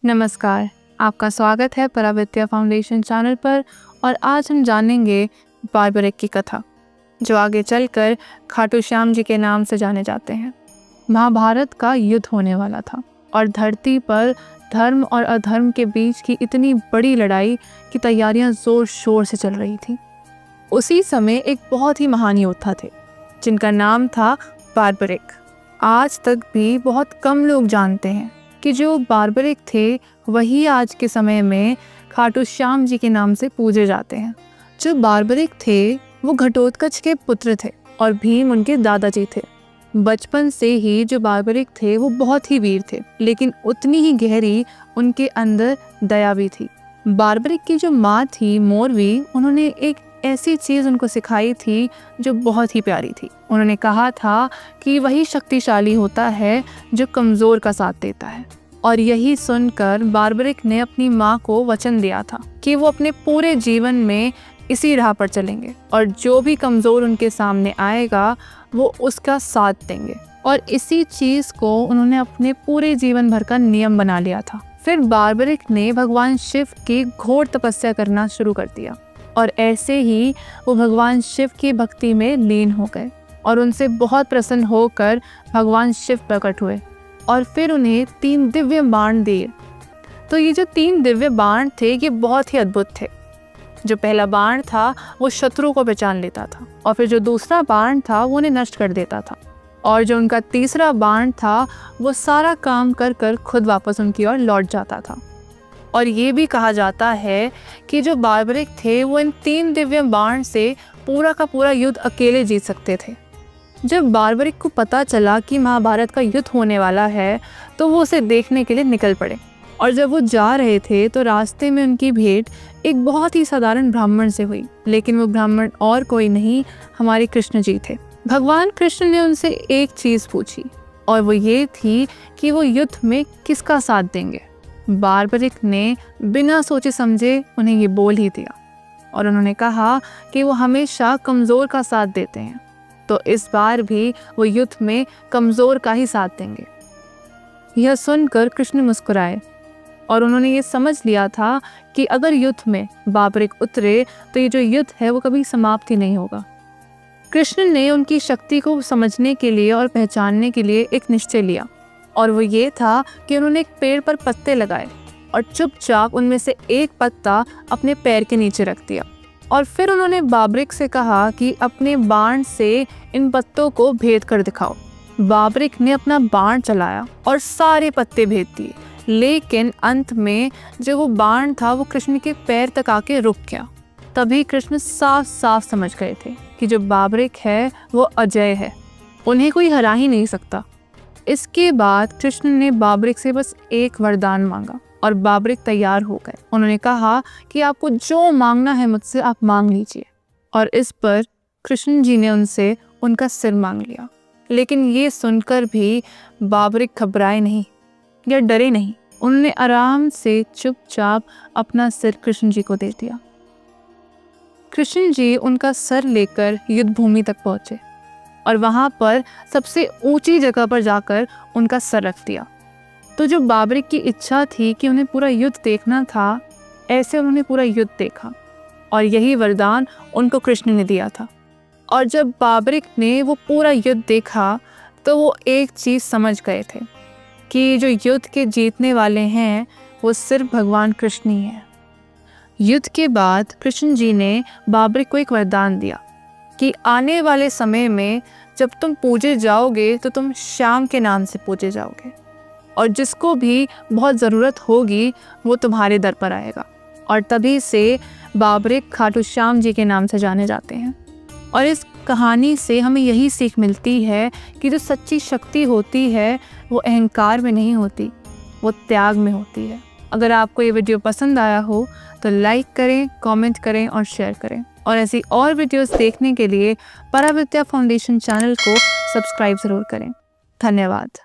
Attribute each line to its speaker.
Speaker 1: नमस्कार, आपका स्वागत है पराविद्या फाउंडेशन चैनल पर। और आज हम जानेंगे बार्बरिक की कथा, जो आगे चलकर खाटू श्याम जी के नाम से जाने जाते हैं। महाभारत का युद्ध होने वाला था और धरती पर धर्म और अधर्म के बीच की इतनी बड़ी लड़ाई की तैयारियां जोर शोर से चल रही थी। उसी समय एक बहुत ही महान योद्धा थे जिनका नाम था बार्बरिक। आज तक भी बहुत कम लोग जानते हैं कि जो बार्बरिक थे वही आज के समय में खाटू श्याम जी के नाम से पूजे जाते हैं। जो बार्बरिक थे वो घटोत्कच के पुत्र थे और भीम उनके दादाजी थे। बचपन से ही जो बार्बरिक थे वो बहुत ही वीर थे, लेकिन उतनी ही गहरी उनके अंदर दया भी थी। बार्बरिक की जो माँ थी मोरवी, उन्होंने एक ऐसी चीज़ उनको सिखाई थी जो बहुत ही प्यारी थी। उन्होंने कहा था कि वही शक्तिशाली होता है जो कमज़ोर का साथ देता है। और यही सुनकर बार्बरिक ने अपनी माँ को वचन दिया था कि वो अपने पूरे जीवन में इसी राह पर चलेंगे और जो भी कमज़ोर उनके सामने आएगा वो उसका साथ देंगे। और इसी चीज़ को उन्होंने अपने पूरे जीवन भर का नियम बना लिया था। फिर बार्बरिक ने भगवान शिव की घोर तपस्या करना शुरू कर दिया और ऐसे ही वो भगवान शिव की भक्ति में लीन हो गए और उनसे बहुत प्रसन्न होकर भगवान शिव प्रकट हुए और फिर उन्हें 3 दिव्य बाण दिए। तो ये जो 3 दिव्य बाण थे ये बहुत ही अद्भुत थे। जो पहला बाण था वो शत्रु को पहचान लेता था और फिर जो दूसरा बाण था वो उन्हें नष्ट कर देता था और जो उनका तीसरा बाण था वो सारा काम कर कर खुद वापस उनकी ओर लौट जाता था। और ये भी कहा जाता है कि जो बार्बरिक थे वो इन 3 दिव्य बाण से पूरा का पूरा युद्ध अकेले जीत सकते थे। जब बार्बरिक को पता चला कि महाभारत का युद्ध होने वाला है तो वो उसे देखने के लिए निकल पड़े। और जब वो जा रहे थे तो रास्ते में उनकी भेंट एक बहुत ही साधारण ब्राह्मण से हुई, लेकिन वो ब्राह्मण और कोई नहीं, हमारे कृष्ण जी थे। भगवान कृष्ण ने उनसे एक चीज़ पूछी और वो ये थी कि वो युद्ध में किसका साथ देंगे। बार्बरिक ने बिना सोचे समझे उन्हें ये बोल ही दिया और उन्होंने कहा कि वो हमेशा कमज़ोर का साथ देते हैं, तो इस बार भी वो युद्ध में कमज़ोर का ही साथ देंगे। यह सुनकर कृष्ण मुस्कुराए और उन्होंने ये समझ लिया था कि अगर युद्ध में बार्बरिक उतरे तो ये जो युद्ध है वो कभी समाप्त ही नहीं होगा। कृष्ण ने उनकी शक्ति को समझने के लिए और पहचानने के लिए एक निश्चय लिया और वो ये था कि उन्होंने एक पेड़ पर पत्ते लगाए और चुपचाप उनमें से एक पत्ता अपने पैर के नीचे रख दिया। और फिर उन्होंने बार्बरिक से कहा कि अपने बाण से इन पत्तों को भेद कर दिखाओ। बार्बरिक ने अपना बाण चलाया और सारे पत्ते भेद दिए, लेकिन अंत में जो वो बाण था वो कृष्ण के पैर तक आके रुक गया। तभी कृष्ण साफ साफ समझ गए थे कि जो बार्बरिक है वो अजय है, उन्हें कोई हरा ही नहीं सकता। इसके बाद कृष्ण ने बार्बरिक से बस एक वरदान मांगा और बार्बरिक तैयार हो गए। उन्होंने कहा कि आपको जो मांगना है मुझसे आप मांग लीजिए। और इस पर कृष्ण जी ने उनसे उनका सिर मांग लिया। लेकिन ये सुनकर भी बार्बरिक घबराए नहीं या डरे नहीं। उन्होंने आराम से चुपचाप अपना सिर कृष्ण जी को दे दिया। कृष्ण जी उनका सर लेकर युद्ध भूमि तक पहुंचे और वहां पर सबसे ऊंची जगह पर जाकर उनका सर रख दिया। तो जो बार्बरिक की इच्छा थी कि उन्हें पूरा युद्ध देखना था, ऐसे उन्होंने पूरा युद्ध देखा और यही वरदान उनको कृष्ण ने दिया था। और जब बार्बरिक ने वो पूरा युद्ध देखा तो वो एक चीज़ समझ गए थे कि जो युद्ध के जीतने वाले हैं वो सिर्फ भगवान कृष्ण ही हैं। युद्ध के बाद कृष्ण जी ने बार्बरिक को एक वरदान दिया कि आने वाले समय में जब तुम पूजे जाओगे तो तुम श्याम के नाम से पूजे जाओगे और जिसको भी बहुत ज़रूरत होगी वो तुम्हारे दर पर आएगा। और तभी से बार्बरिक खाटू श्याम जी के नाम से जाने जाते हैं। और इस कहानी से हमें यही सीख मिलती है कि जो सच्ची शक्ति होती है वो अहंकार में नहीं होती, वो त्याग में होती है। अगर आपको ये वीडियो पसंद आया हो तो लाइक करें, कमेंट करें और शेयर करें। और ऐसी और वीडियोस देखने के लिए पराविद्या फाउंडेशन चैनल को सब्सक्राइब ज़रूर करें। धन्यवाद।